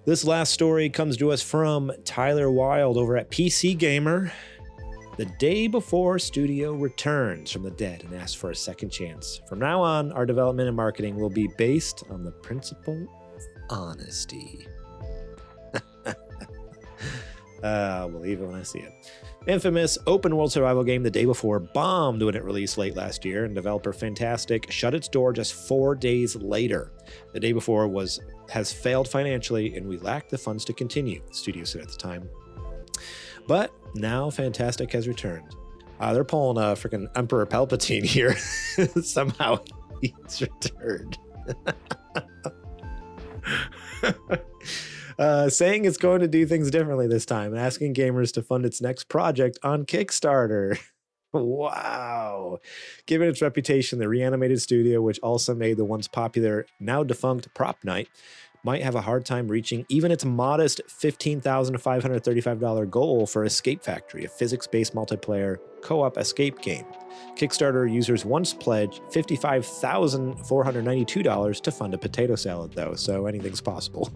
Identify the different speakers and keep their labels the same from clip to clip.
Speaker 1: This last story comes to us from Tyler Wilde over at PC Gamer. The day before studio returns from the dead and asks for a second chance. From now on, our development and marketing will be based on the principle of honesty. I'll believe it when I see it. Infamous open world survival game The Day Before bombed when it released late last year, and developer Fantastic shut its door just 4 days later. The Day Before has failed financially, and we lack the funds to continue, the studio said at the time. But now Fantastic has returned. They're pulling a freaking Emperor Palpatine here. Somehow he's returned. Saying it's going to do things differently this time and asking gamers to fund its next project on Kickstarter. Wow. Given its reputation, the reanimated studio, which also made the once popular, now defunct Prop Night, might have a hard time reaching even its modest $15,535 goal for Escape Factory, a physics-based multiplayer co-op escape game. Kickstarter users once pledged $55,492 to fund a potato salad, though, so anything's possible.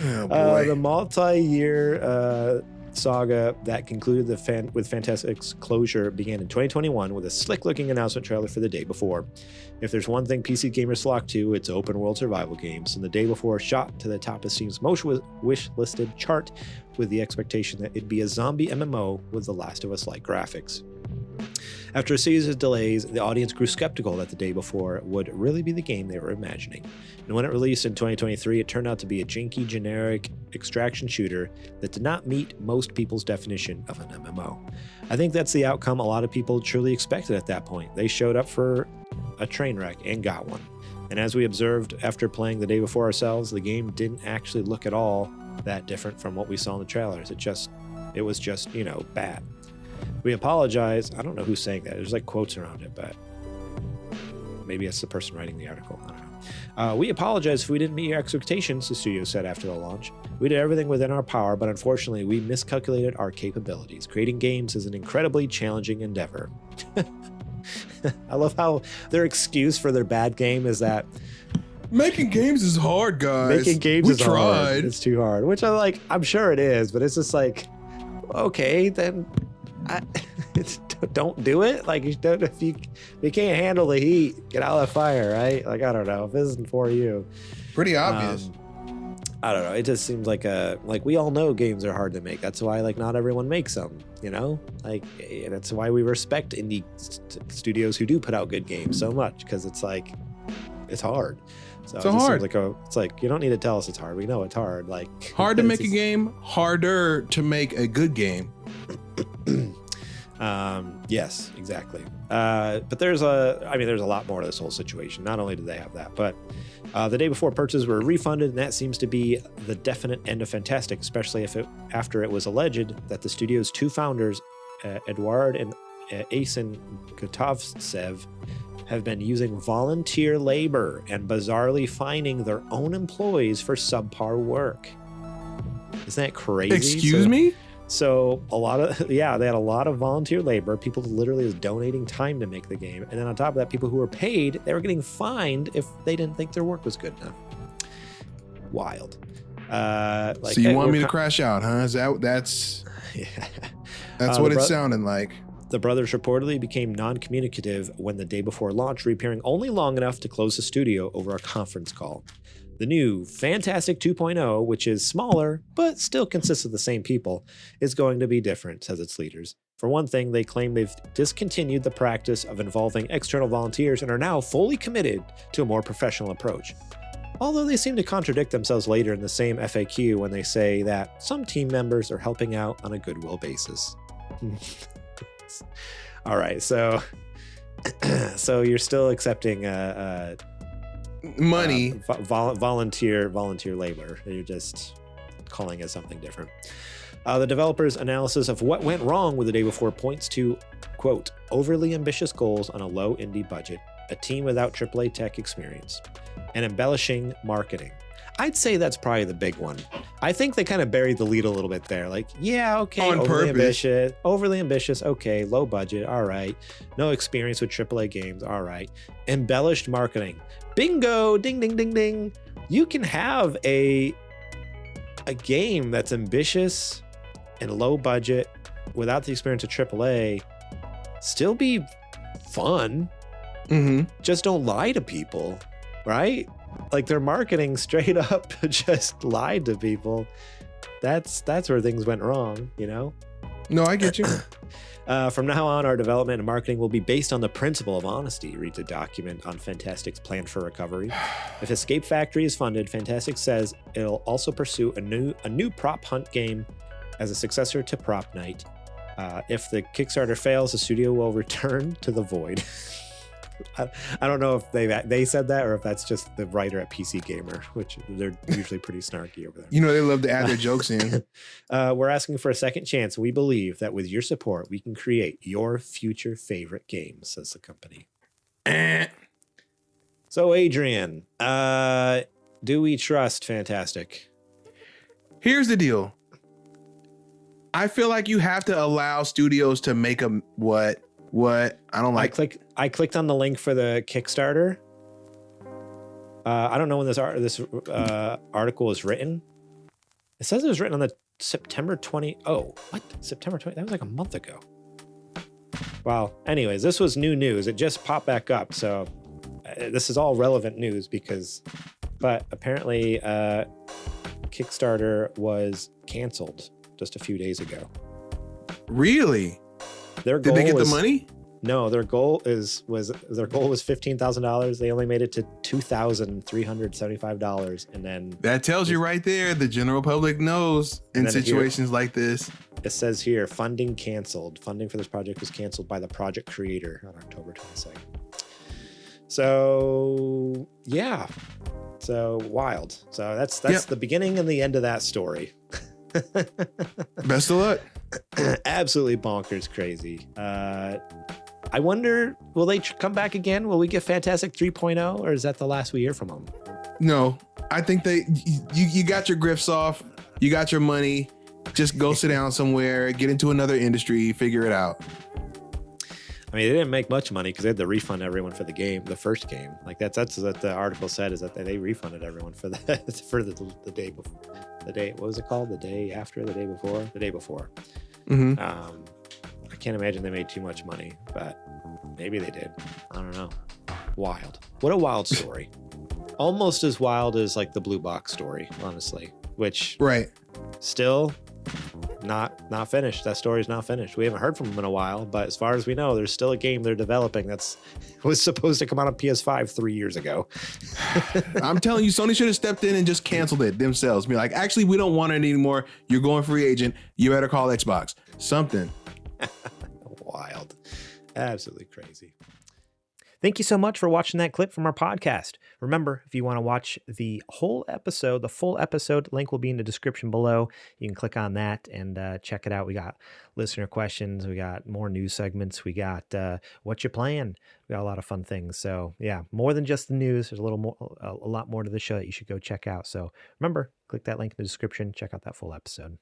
Speaker 2: Oh, boy.
Speaker 1: The multi-year saga that concluded with Fantastic's closure began in 2021 with a slick-looking announcement trailer for The Day Before. If there's one thing PC gamers flock to, it's open-world survival games, and The Day Before shot to the top of Steam's most wish-listed chart with the expectation that it'd be a zombie MMO with The Last of Us-like graphics. After a series of delays, the audience grew skeptical that The Day Before would really be the game they were imagining. And when it released in 2023, it turned out to be a janky, generic extraction shooter that did not meet most people's definition of an MMO. I think that's the outcome a lot of people truly expected at that point. They showed up for a train wreck and got one. And as we observed after playing The Day Before ourselves, the game didn't actually look at all that different from what we saw in the trailers. It was just, bad. We apologize. I don't know who's saying that. There's like quotes around it, but maybe it's the person writing the article. I don't know. We apologize if we didn't meet your expectations, the studio said after the launch. We did everything within our power, but unfortunately, we miscalculated our capabilities. Creating games is an incredibly challenging endeavor. I love how their excuse for their bad game is that
Speaker 2: making games is hard, guys.
Speaker 1: Making games is hard. It's too hard, which I'm sure it is, but it's just like, okay, then don't do it. Like, if you can't handle the heat, get out of the fire, right? Like, I don't know if this isn't for you.
Speaker 2: Pretty obvious.
Speaker 1: I don't know. It just seems like we all know games are hard to make. That's why not everyone makes them. That's why we respect indie studios who do put out good games so much, because it's like it's hard. So
Speaker 2: it's hard.
Speaker 1: It's like you don't need to tell us it's hard. We know it's hard. Like
Speaker 2: hard to make a game, harder to make a good game.
Speaker 1: Yes, exactly. But there's a lot more to this whole situation. Not only do they have that, but the Day Before purchases were refunded, and that seems to be the definite end of Fantastic, especially after it was alleged that the studio's two founders, Eduard and Asen Kotovtsev, have been using volunteer labor and bizarrely fining their own employees for subpar work. Isn't that crazy?
Speaker 2: Excuse me?
Speaker 1: So they had a lot of volunteer labor, people literally was donating time to make the game. And then on top of that, people who were paid, they were getting fined if they didn't think their work was good enough. Wild.
Speaker 2: So you want me to crash out, huh? That's what it's sounding like.
Speaker 1: The brothers reportedly became non-communicative when The Day Before launched, reappearing only long enough to close the studio over a conference call. The new Fantastic 2.0, which is smaller, but still consists of the same people, is going to be different, says its leaders. For one thing, they claim they've discontinued the practice of involving external volunteers and are now fully committed to a more professional approach. Although they seem to contradict themselves later in the same FAQ when they say that some team members are helping out on a goodwill basis. All right, so you're still accepting
Speaker 2: money,
Speaker 1: volunteer labor. You're just calling it something different. The developers' analysis of what went wrong with The Day Before points to, quote, overly ambitious goals on a low indie budget, a team without AAA tech experience, and embellishing marketing. I'd say that's probably the big one. I think they kind of buried the lead a little bit there. Like, yeah, okay, overly ambitious, okay, low budget, all right. No experience with AAA games, all right. Embellished marketing. Bingo, ding, ding, ding, ding. you can have a game that's ambitious and low budget without the experience of AAA still be fun. Just don't lie to people, right? Like their marketing straight up just lied to people. That's where things went wrong, you know?
Speaker 2: No, I get you.
Speaker 1: From now on, our development and marketing will be based on the principle of honesty, reads a document on Fantastic's plan for recovery. If Escape Factory is funded, Fantastic says it'll also pursue a new prop hunt game as a successor to Prop Night. If the Kickstarter fails, the studio will return to the void. I don't know if they said that or if that's just the writer at PC Gamer, which they're usually pretty snarky over there.
Speaker 2: You know, they love to add their jokes in.
Speaker 1: We're asking for a second chance. We believe that with your support, we can create your future favorite games, says the company. So, Adrian, do we trust Fantastic?
Speaker 2: Here's the deal. I feel like you have to allow studios to make a what I don't like.
Speaker 1: I clicked on the link for the Kickstarter. I don't know when this article was written. It says it was written on the September 20. Oh, what? September 20? That was like a month ago. Well, anyways, this was new news. It just popped back up. So this is all relevant news but apparently Kickstarter was canceled just a few days ago.
Speaker 2: Really? Did they get the money?
Speaker 1: No, their goal was $15,000. They only made it to $2,375, and then
Speaker 2: that tells you right there the general public knows in situations like this.
Speaker 1: It says here funding canceled. Funding for this project was canceled by the project creator on October 22nd. So yeah, so wild. So that's the beginning and the end of that story.
Speaker 2: Best of luck.
Speaker 1: Absolutely bonkers crazy. I wonder, will they come back again? Will we get Fantastic 3.0, or is that the last we hear from them?
Speaker 2: No, I think you got your grifts off. You got your money. Just go sit down somewhere, get into another industry, figure it out.
Speaker 1: I mean, they didn't make much money because they had to refund everyone for the first game. Like that's what the article said, is that they refunded everyone for the day before. What was it called? The day after, the day before? The day before.
Speaker 2: Mm-hmm.
Speaker 1: I can't imagine they made too much money, but maybe they did. I don't know. Wild. What a wild story. Almost as wild as like the Blue Box story, honestly, which still not finished. That story's not finished. We haven't heard from them in a while, but as far as we know, there's still a game they're developing was supposed to come out on PS5 3 years ago.
Speaker 2: I'm telling you, Sony should have stepped in and just canceled it themselves. Be like, actually, we don't want it anymore. You're going free agent. You better call Xbox. Something.
Speaker 1: Wild. Absolutely crazy. Thank you so much for watching that clip from our podcast. Remember, if you want to watch the full episode, link will be in the description below. You can click on that and check it out. We got listener questions. We got more news segments. We got what you playing. We got a lot of fun things. So yeah, more than just the news. There's a lot more to the show that you should go check out. So remember, click that link in the description. Check out that full episode.